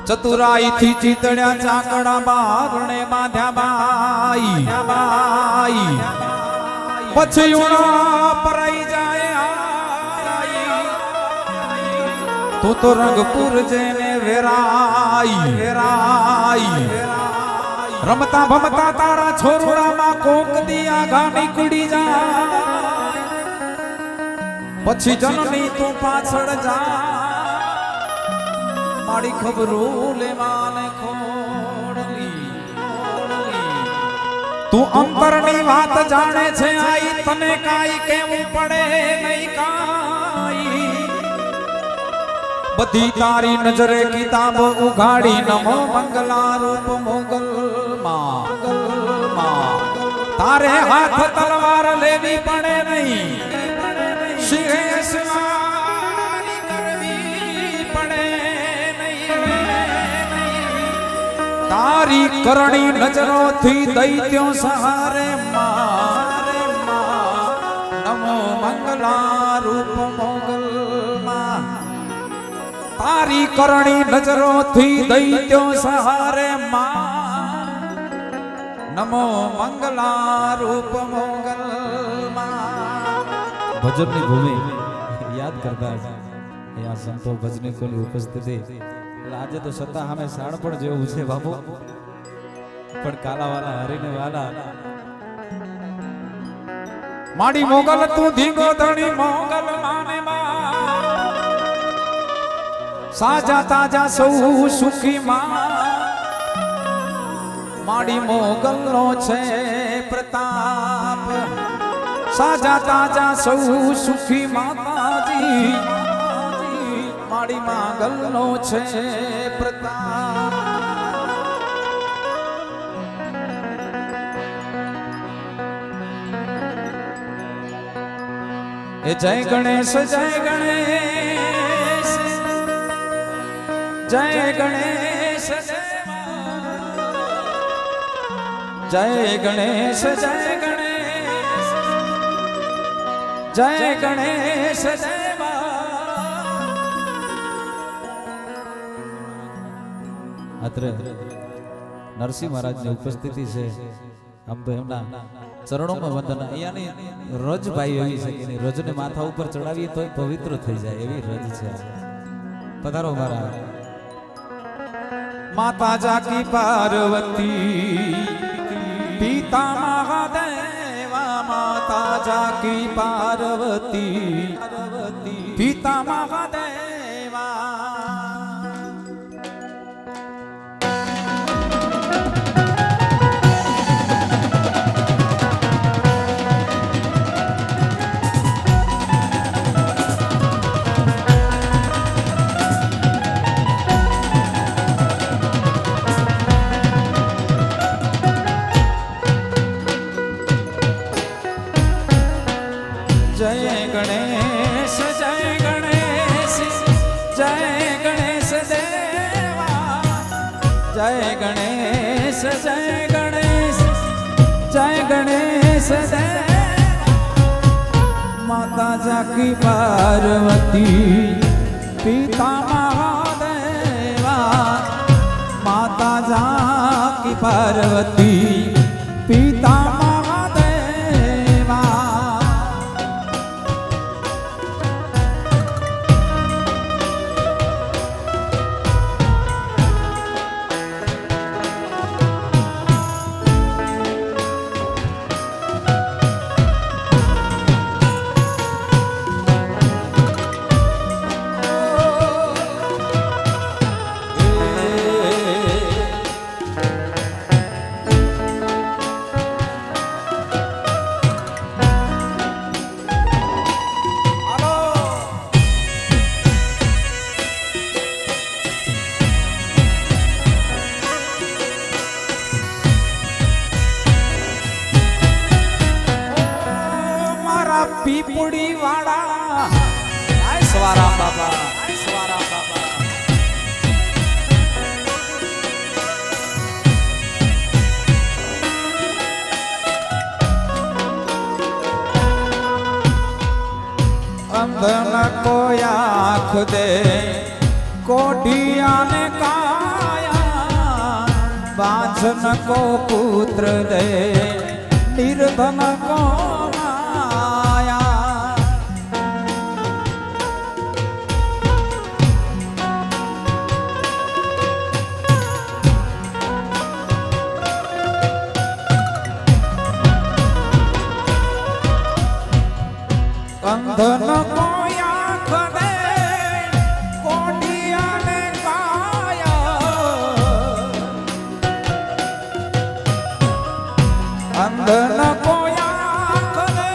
ચતુરાઈ થી ચીતડ્યા ચાકડા બારણે બાંધ્યા બાઈ પછી ઉણા પરાઈ જાય તું તો રંગપુર જેને વેરાઈ રમતા ભમતા તારા છોરડામાં કોક દિયા ગાની કુડી જાય પછી જનની તું પાછળ જા મારી ખબરો લેવાને ખોડલી તું અંતરની વાત જાણે છે આઈ તને કાઈ કેવું પડે નહીં કાઈ બધી તારી નજરે કિતાબ ઉઘાડી નમો મંગલા રૂપ મોગલમાં તારે હાથ તલવાર લેવી પડે નહીં શિરે સવારી કરવી પડે તારી કરણી નજરોથી દૈત્યો સહારે મારે નમો મંગલા રૂપ મોગલમાં તારી કરણી નજરોથી દૈત્યો સહારે નમો મંગલા રૂપ મોગલમાં ભજનની ભૂમિ યાદ કરતા આ સંતો ભજનિકોની ઉપસ્થિતિ આજે તો સત્તા સામે સાણ પણ જેવું છે બાપુ પણ કાલાવાલા હરીને વાલા માડી મોગલ તું ધીંગો ધણી મોગલ માને સાજા તાજા સૌ સુખી માડી મોગલ નો છે પ્રતાપ સાજા તાજા સૌ સુખી માતાજી માડી મોગલ નો છે પ્રતાપ એ જય ગણેશ જય ગણેશ જય ગણેશ જય ગણેશ જય ગણેશ જય ગણેશ અત્રે નરસિંહ મહારાજની ઉપસ્થિતિ છે આમ તો એમના ચરણોમાં વંદન અહીંયાની રજ ભાઈ એવી છે કે રજને માથા ઉપર ચડાવીએ તો પવિત્ર થઈ જાય એવી રજ છે પધારો મારા માતા જાકી પાર્વતી પિતા મહાદેવા માતા જાકી પાર્વતી પિતા મહાદેવા જય ગણેશ જય ગણેશ જય ગણેશ દેવા જય ગણેશ જય ગણેશ જય ગણેશ દેવા માતા જાકી પાર્વતી પિતા મહાદેવા માતા જાકી પાર્વતી પિતા પીપુડી વાળા આય સવારા બાબા આય સવારા બાબા અંધન કોઈ આંખ દે કોઢિયાને કા बांझन को पुत्र दे निर्धन को माया अंधन को आँख दे कोढ़िया ने काया अंधन को आँख दे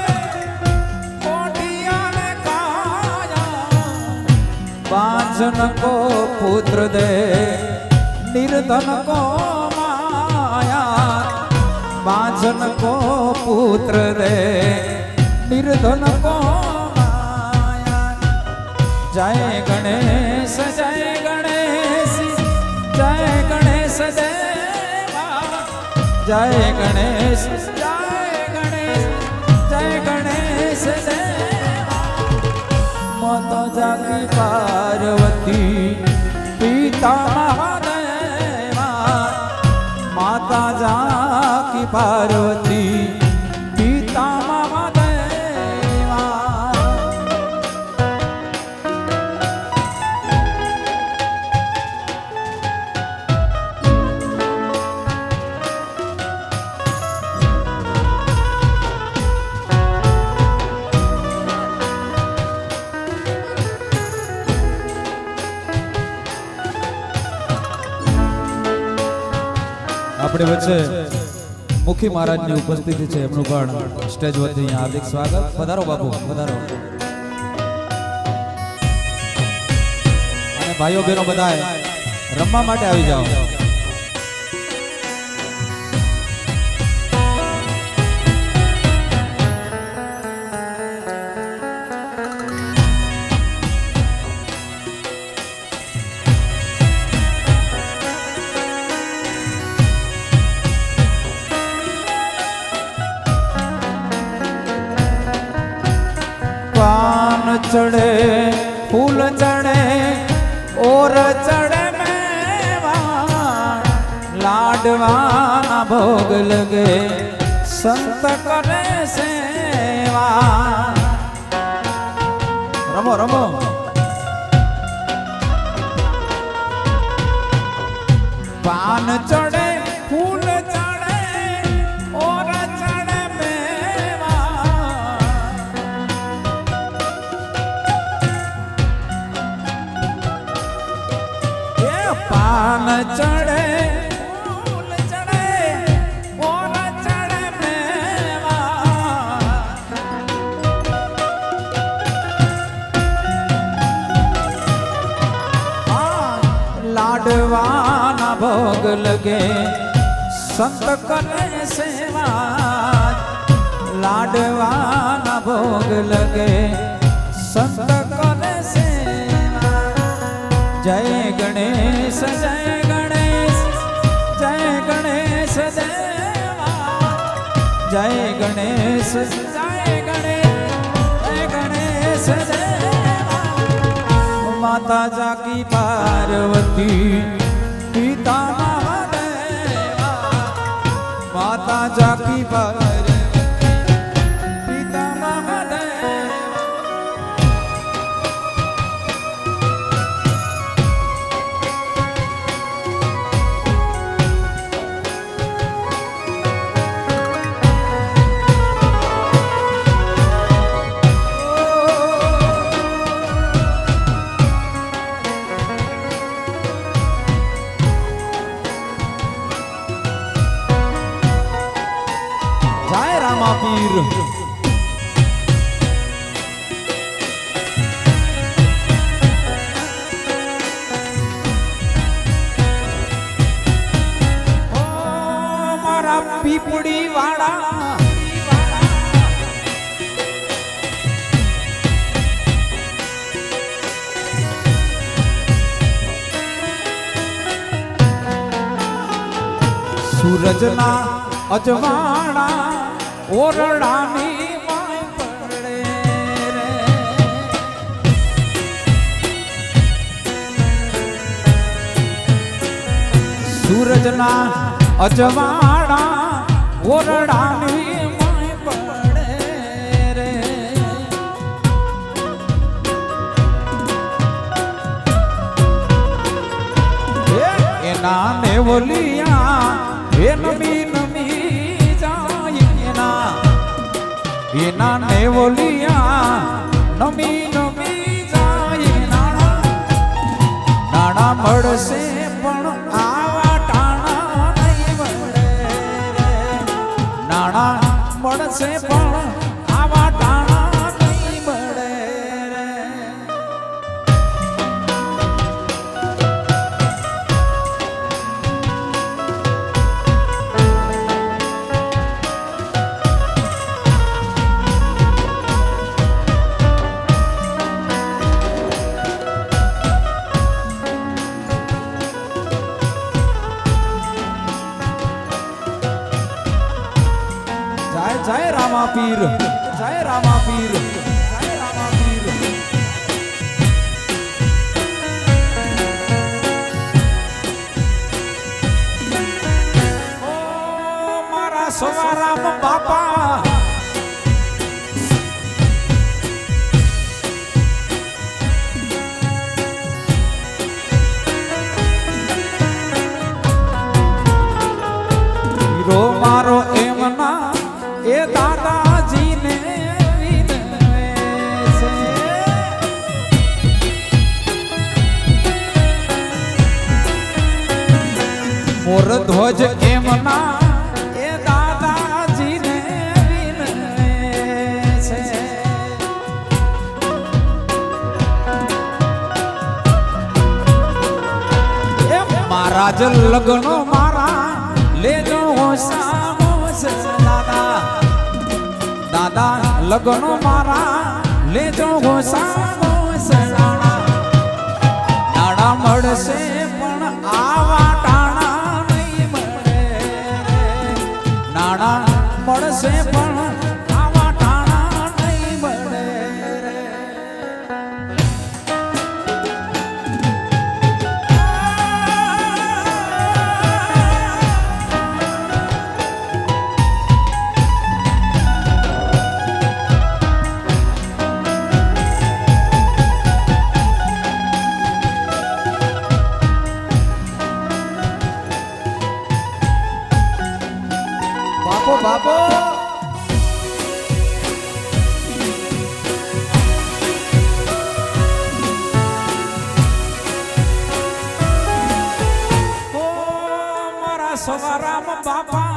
कोढ़िया ने काया बांझन को पुत्र दे निर्धन को माया बांझन को पुत्र दे निर्धन को माया जय गणेश जय गणेश जय गणेश देवा जय गणेश जय गणेश जय गणेश देवा माता जाकी पार्वती पिता महादेवा माता जाकी पार्वती पिता अपने वच्चे मुखी महाराज ની ઉપસ્થિતિ છે એમનું પણ સ્ટેજ વચ્ચે અહીંયા હાર્દિક સ્વાગત પધારો બાપુ પધારો અને ભાઈઓ બહેનો બધાએ રમવા માટે આવી જાઓ चढ़े फूल चढ़े और चढ़े मेवा लाडवा भोग लगे संत करे सेवा रमो रमो पान चढ़े फूल चढ़े और चढ़े मेवा पान चढ़े फूल चढ़े और चढ़े मेवा लाडवा ना भोग लगे संत करे सेवा लाडवा ना भोग लगे संत करे सेवा जय गणेश जय गणेश जय गणेश देवा जय गणेश जय गणेश जय गणेश देवा माता जाकी पार्वती पिता महादेवा माता जाकी पार्वती पिता महादेवा पीर मारा पीपड़ी वाला सूरजना अजवाड़ा ओरडानी माय पड़े रे सूरजना અજવાડા ઓરડાની માય પડે રે એના નેવલિયા એ નમી નમી જાય એના નેવલિયા નમી નમી જાય નાણા મળશે પણ આવા ટાણા નહીં મળે નાણા મળશે પણ આવા ટાણા નહીં મળે જય રામા પીર જય રામા પીર જય રામા પીર ઓ મારા સવારામ બાપા હીરો મારો એમના એ દાદાજીને વિનવે છે મોર ધ્વજ એમના એ દાદાજીને વિનવે છે એ મારા જ લગ્નો મારા લેજો સામો દાદા દાદા લગ્નો મારા લેજો નાણા મળશે પણ આવા ટાણા નહીં મળે નાણા મળશે પણ આવા ટાણા નહીં મળે બાપો ઓ મારા સવારામ બાપા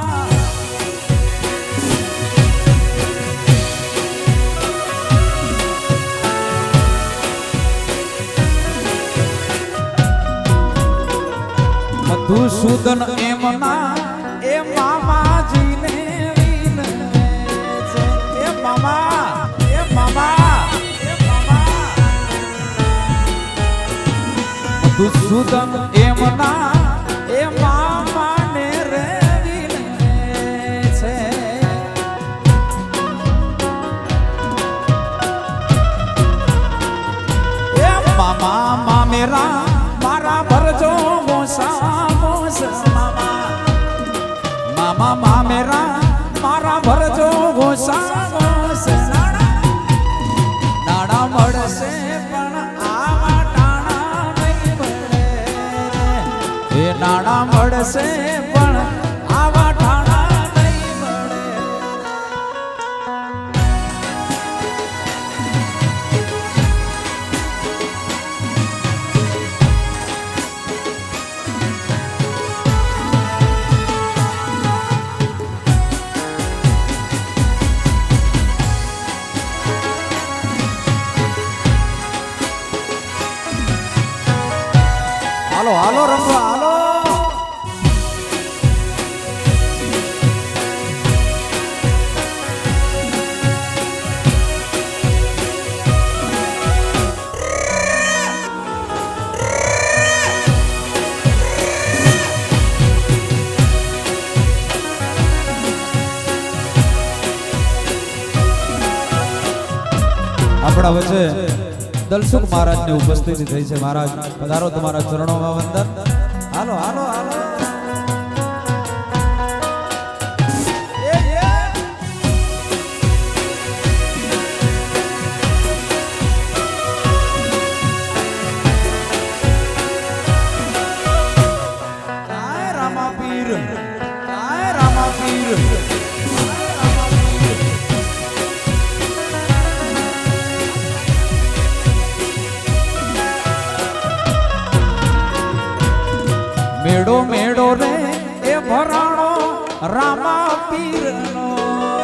મધુસૂદન એમના એ મામાજીને મધુસૂદન એમના એ મામાને રે વિનવે છે એ મામા મામેરા મારા ભરજો મોસા મોસ મામા મામેરા મારા ભરજો મોસા મોસ નાણા મળશે પણ આવા ટાણા નહીં મળે એ નાણા મળશે પણ આવા ટાણા નહીં મળે હાલો હાલો રમવા હાલો આપણા વચ્ચે દલસુખ મહારાજની ઉપસ્થિતિ થઈ છે મહારાજ પધારો તમારા ચરણોમાં વંદન હાલો હાલો હાલો મેળો મેળો રે એ ભરાણો રામા પીરનો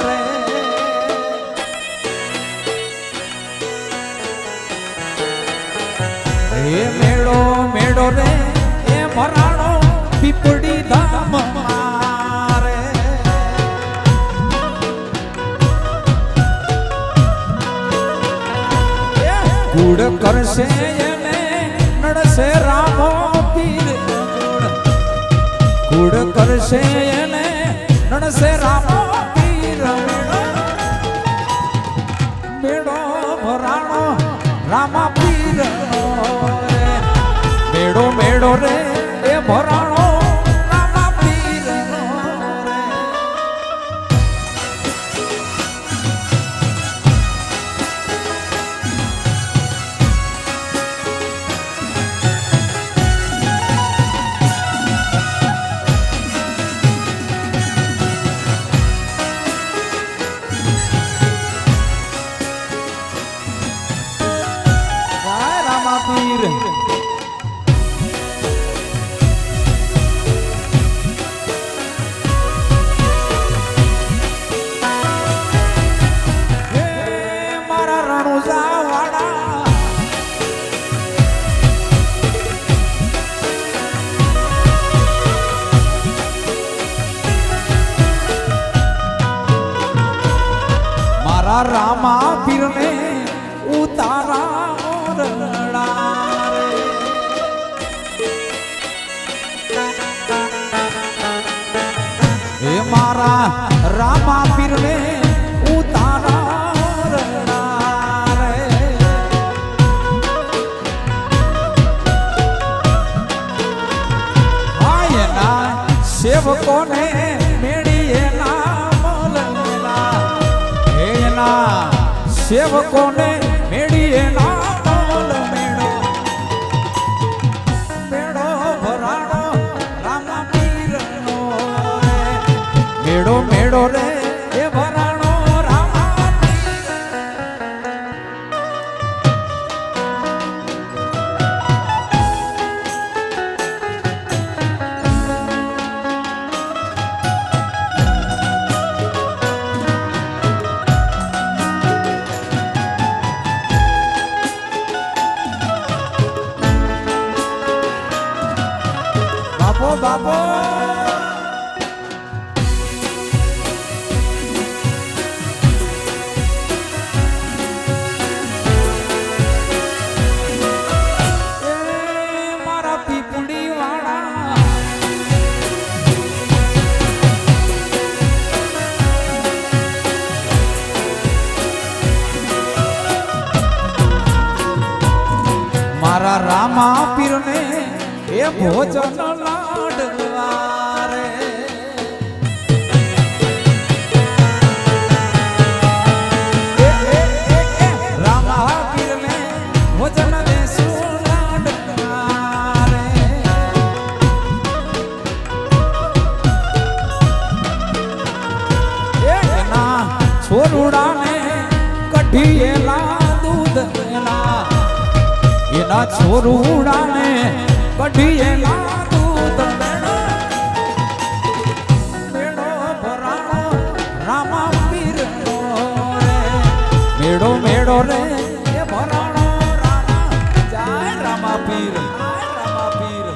રે એ મેળો મેળો રે એ ભરાણો પીપળી ધામ મારે ગુડ કરશે એને નડશે રામો પીર ગુડ કરશે એને નડશે રામો પીર મેળો ભરાણો રામા પીર મેળો મેળો રે એ ભરાણો રામા પીર રામા પીર રામા પીરને ઉતારા ઓરડા એ મારા રામા પીરને ઉતારા ઓરડા એના સેવકોને મેળીએ સેવકોને મેળીએ ના મોલ મેળો મેળો ભરાણો રામા પીરનો મેળો મેળો રે એ ભરાણો રામા પીર બાપો મારા પીપળી વાળા મારા રામા પીરને એ ભોજન લાડવારે રામા પીરને ભોજન દેશું લાડવારે એના છોરુડાને કઢીએલા દૂધ એના છોરુડાને કઢીએલા દૂધ મેળો ભરાણો રામા પીરનો મેળો મેળો રે એ ભરાણો રામા જાય રામા પીર રામા પીર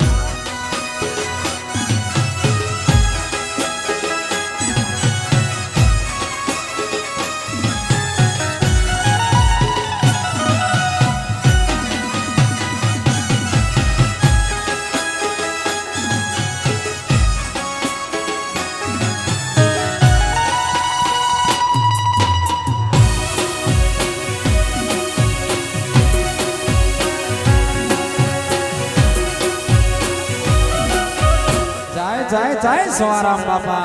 જાય જાય સવારામ બાપા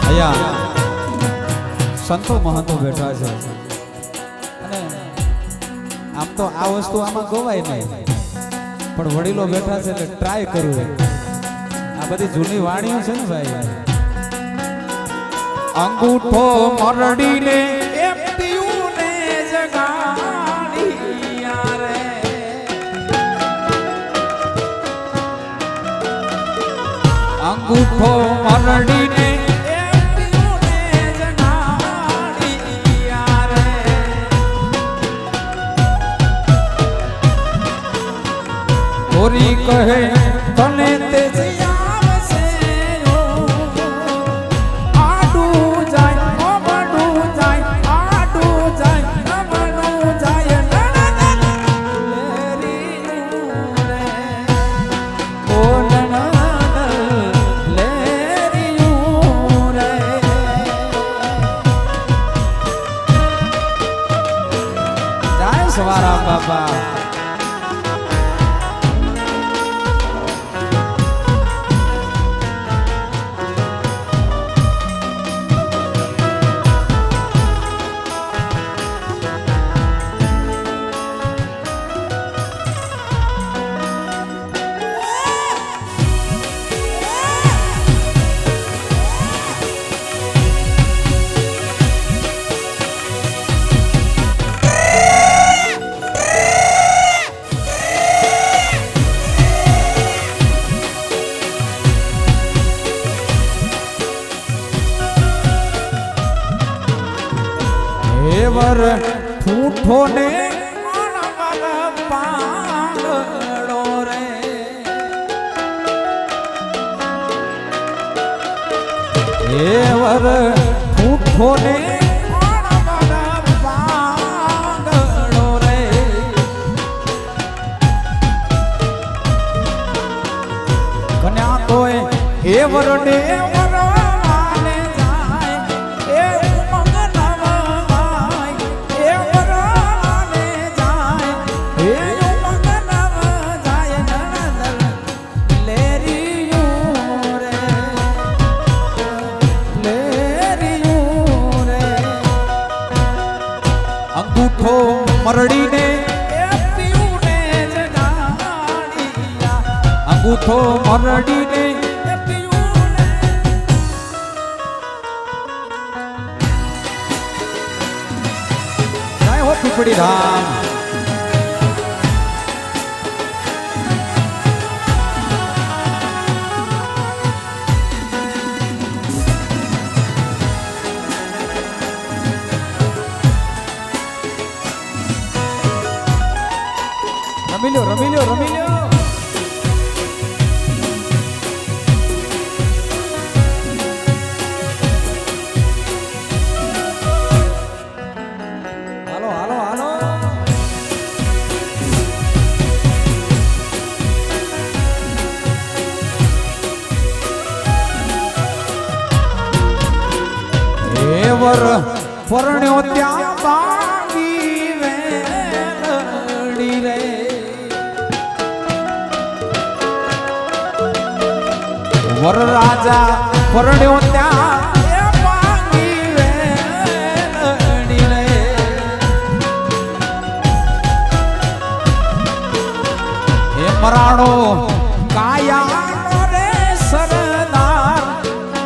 અહીંયા સંતો મહંતો બેઠા છે અને આમ તો આ વસ્તુ આમાં ગવાય નહીં પણ વડીલો બેઠા છે એટલે ટ્રાય કરવું આ બધી જૂની વાણીઓ છે ને ભાઈ અંગૂઠો મરડીને એ પીયુને જગાડ્યા રે અંગૂઠો મરડીને એ પીયુને જગાડ્યા રે ગોરી કહે તને તે સવારામ બાપા વર ઠૂઠો ને પાંગડો રે વર ઠૂઠો ને પાંગડો રે કન્યા તોય એ વર ને અંગૂઠો મરડીને એ પીયુને જગાડ્યા અંગૂઠો મરડીને એ પીયુને જય હો પીપળી ધામ રમી લો રમી લો રમી લો હાલો હાલો હાલો એ વર પરણ્યો ત્યાં બાંગી વેલડી રે વર રાજા પરણ્યો ત્યાં બાંગી વેલડી રે એ મરાણો કાયા રે સરદાર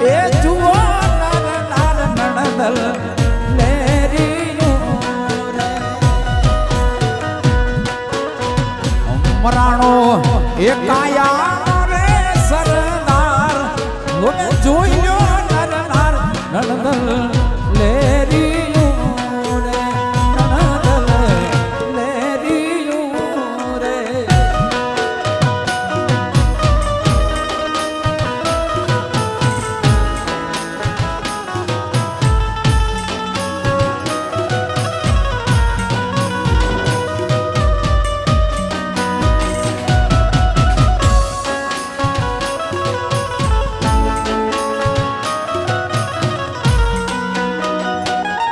એ જુઓ નર નણદલ મરાણો એ કાયા રે સરદાર લોને જોઈ લ્યો નર નાર નણદલ લેરિયું રે નણદલ લેરિયું રે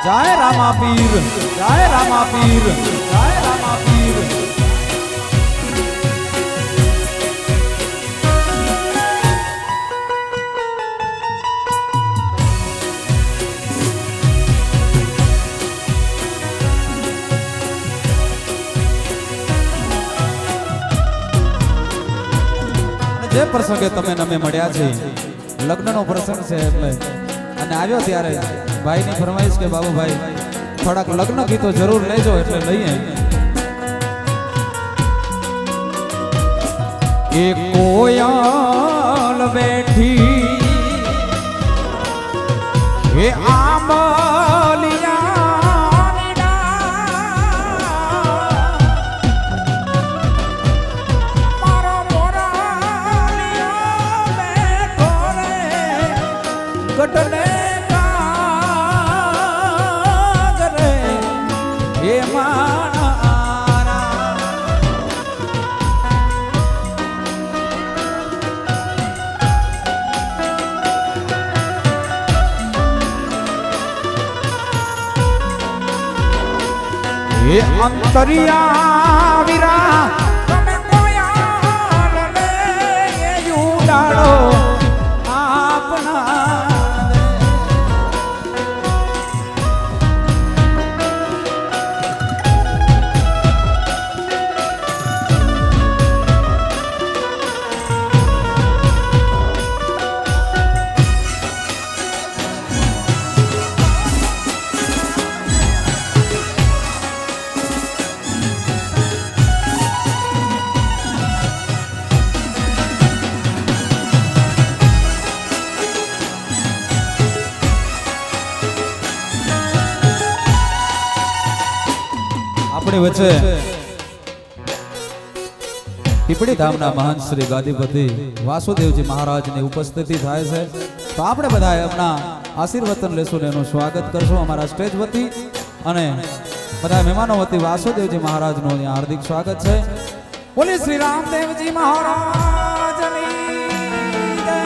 जय रामा पीर जय रामा पीर जय रामा पीर જે પ્રસંગે તમે નમે મળ્યા છે લગ્નનો પ્રસંગ છે એટલે અને આવ્યો ત્યારે ભાઈની ફરમાઈશ કે બાબુભાઈ થોડાક લગ્ન ગીતો જરૂર લેજો એટલે લઈએ. એ કોયલ બેઠી એ ગટને કાગરે હે મારા હે અંતરિયા વીરા તમે કોયાલ લે યુડાડો આપણી વચ્ચે પીપળી ધામના મહાન શ્રી ગાદીપતિ વાસુદેવજી મહારાજની ઉપસ્થિતિ થાય છે. તો આપણે બધા એમના આશીર્વચન લેશું ને એનું સ્વાગત કરશું અમારા સ્ટેજ વતી અને બધા મહેમાનો વતી વાસુદેવજી મહારાજનું અહીંયા હાર્દિક સ્વાગત છે. બોલી શ્રી રામદેવજી મહારાજની જય,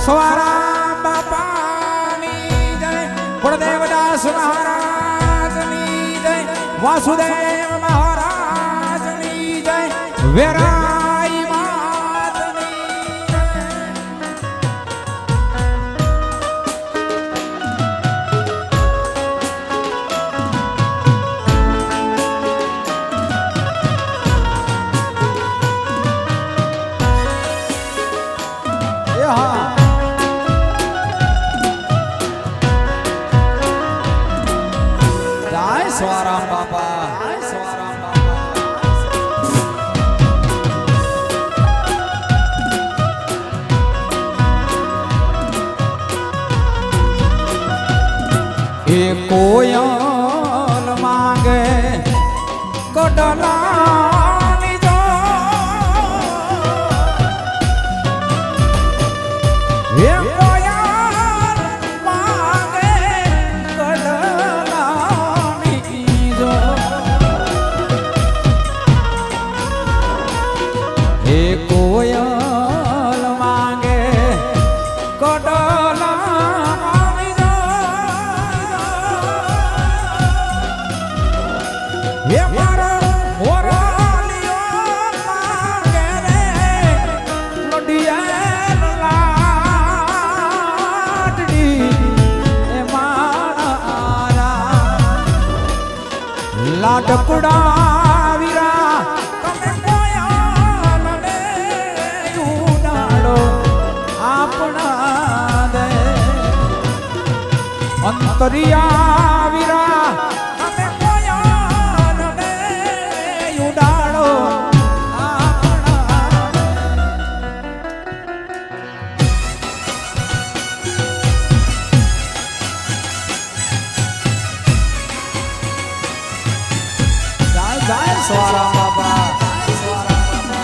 સવારામ બાપાની જય, ગુણદેવદાસ મહારાજની જય, વાસુદેવ મહારાજની જય, વેરાઈ માતની જય. જય સ્વારામ બાપા, જય સ્વારામ બાપા. એ કોયલ માંગે કડલાની જો એ કોયલ માંગે કડલાની જો એ કોયલ માંગે કડલા હે મારો ઓરાલિયો માંગે રે લોડિયા લાડડી એ મારા લાડકડા વીરા તમે કોયાલ લે ઉડાડો આપણા દે અંતરિયા વીરા જય સ્વારામ બાપા, જય સ્વારામ બાપા.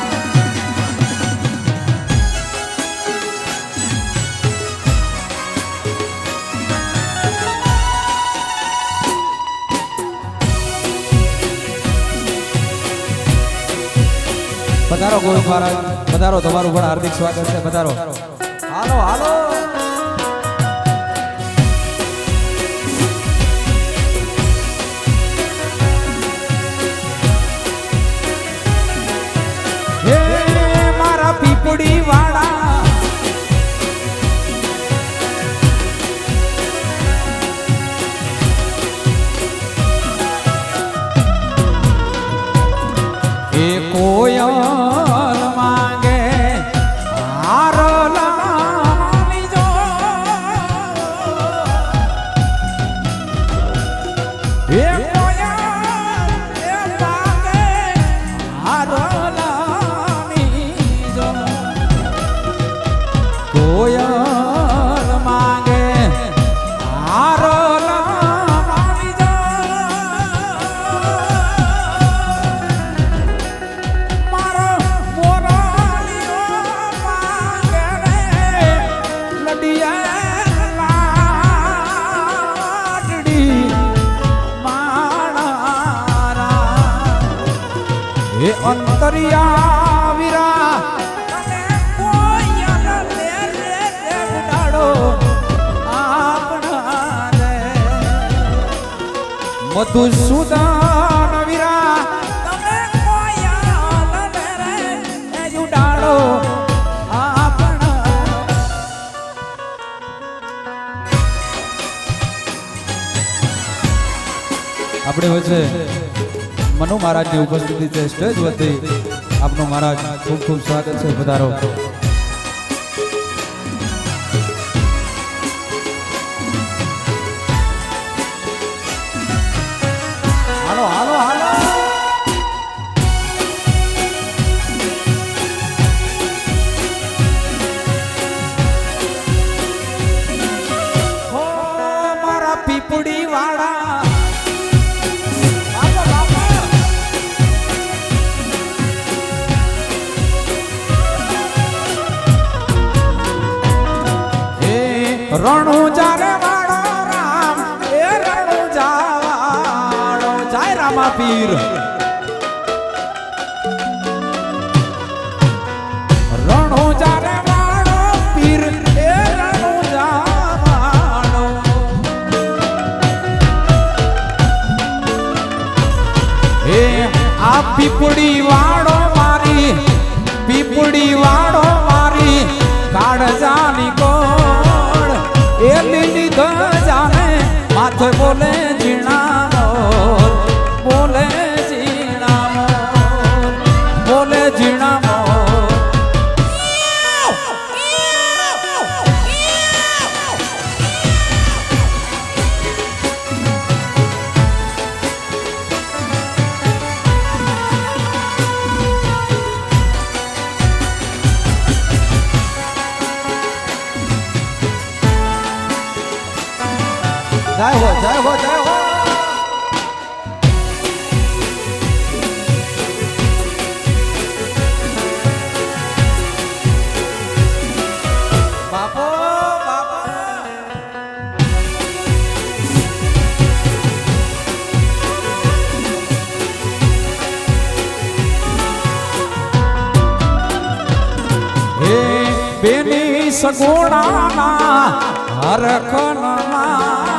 પધારો ગોવિંદ મહારાજ, પધારો. તમારું પણ હાર્દિક સ્વાગત છે. પધારો. હાલો હાલો. પીપળી વાળા એ કોયલ માંગે હારલાની અંતરિયા વીરા તને કોઈ લે ઉડાડો આપણા રે મધુસૂદન વીરા તમે કોઈ લે ઉડાડો આપણા આપણે વચ્ચે મનુ મહારાજની ઉપસ્થિતિ છે સ્ટેજ વતી આપનું મહારાજ ખૂબ ખૂબ સ્વાગત છે પધારો હાલો હાલો હાલો હો મારા પીપળી વાળા રણુજા રે વાળો રામ એ રણુજા વાળો જય રામા પીર રણુજા રે વાળો પીર એ રણુજા વાળો એ આ પીપળી વાળો મારી પીપળી વાળો મારી કાળજાની કો એ લીલી ધજાને માથે બોલે ઝીણા મોર બોલે ઝીણા મોર બોલે ઝીણા મોર જય હો જય હો જય હો બાપો બાપો હે બેની સગોડાના હરખના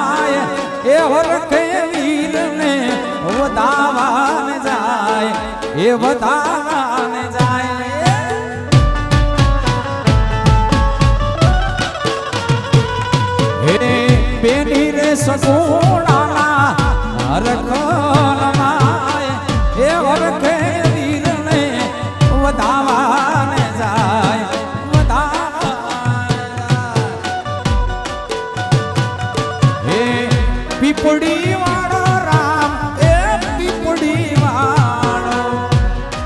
એ હરખે વીરને વધાવાન જાય એ વધાવાન જાય હે બેની રે સગોડાના હરખના એ હરખે વીરને વધાવાન જાય પીપળી વાળો રામ એ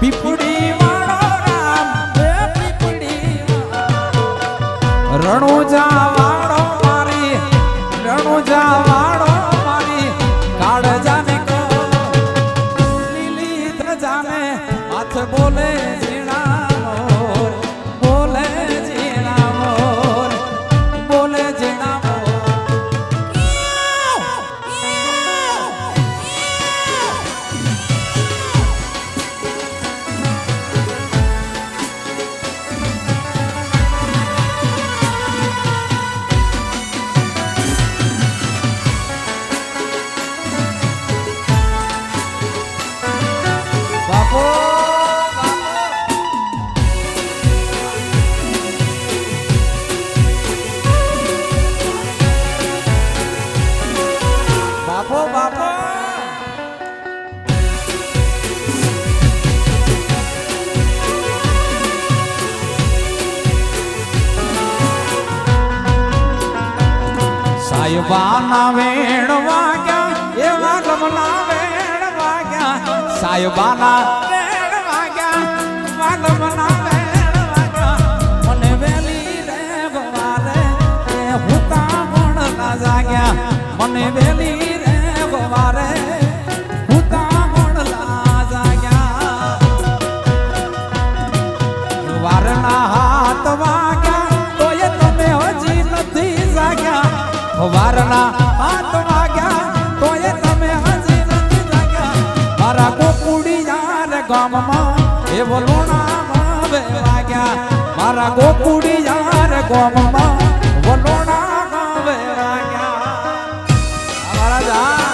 પીપળી વાળો રામ એ પીપળી વાળો રણુજા વાળો મારી રણુજા વાળો મારી કાળજાને કો લીલી ધજાને હાથ બોલે ઝીણા મોર બોલે ઝીણા મોર બોલે ઝીણા મોર સાયબાના વેણ વાગ્યા એવા ગમના વેણ વાગ્યા સાયબાના વેણ વાગ્યા ગમના વેણ વાગ્યા મને વેલી રે ગવારે હુતા પણ ના જાગ્યા મને વેલી રે ગવારે હુતા પણ ના જાગ્યા વારના હાથ વાગ્યા તોય તમે હજી નથી જાગ્યા વારના હાથ વાગ્યા તોય તમે હજી નથી જાગ્યા મારા ગોકુડિયા રે ગામમાં એ વલોણા હવે વાગ્યા મારા ગોકુડી યાર ગોમમાં વલોણા હવે વાગ્યા મારા જા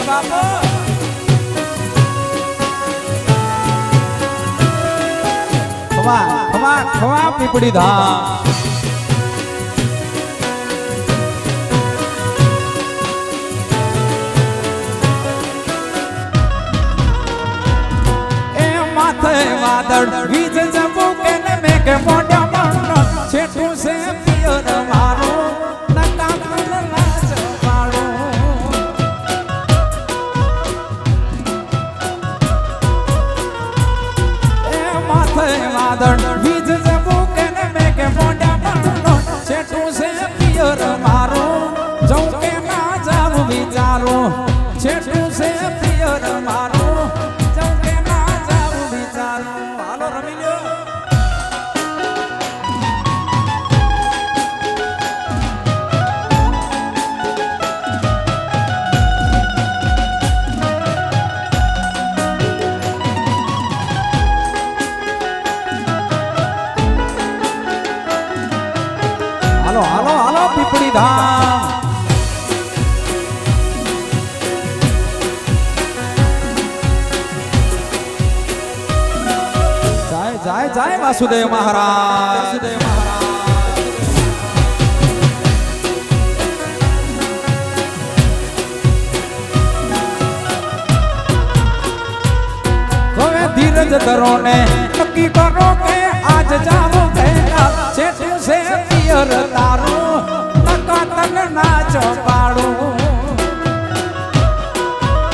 બાપો ખવા પીપળી ધામ એ માથે વાદળ વીજ જબુકે ને મેઘ મોઢા મણનો છેટું છે પિયર મારું નકા ફૂલ નાચ પાડું વાદળ વીજ જબુકે ને મેઘ મોઢા મણનો છેટું છે પિયર મારું જઉં કે ના જાઉં વિચારું છેટું છે પિયર મારું જઉં કે ના જાઉં વિચારું હાલો રમી લ્યો હાલો હાલો પીપળી ધામ જાય જાય જાય વાસુદેવ મહારાજ હવે ધીરજ ધરો ને નક્કી કરો કે આજ જાવો કે છેટું છે પિયર તારું નકા તન નાચો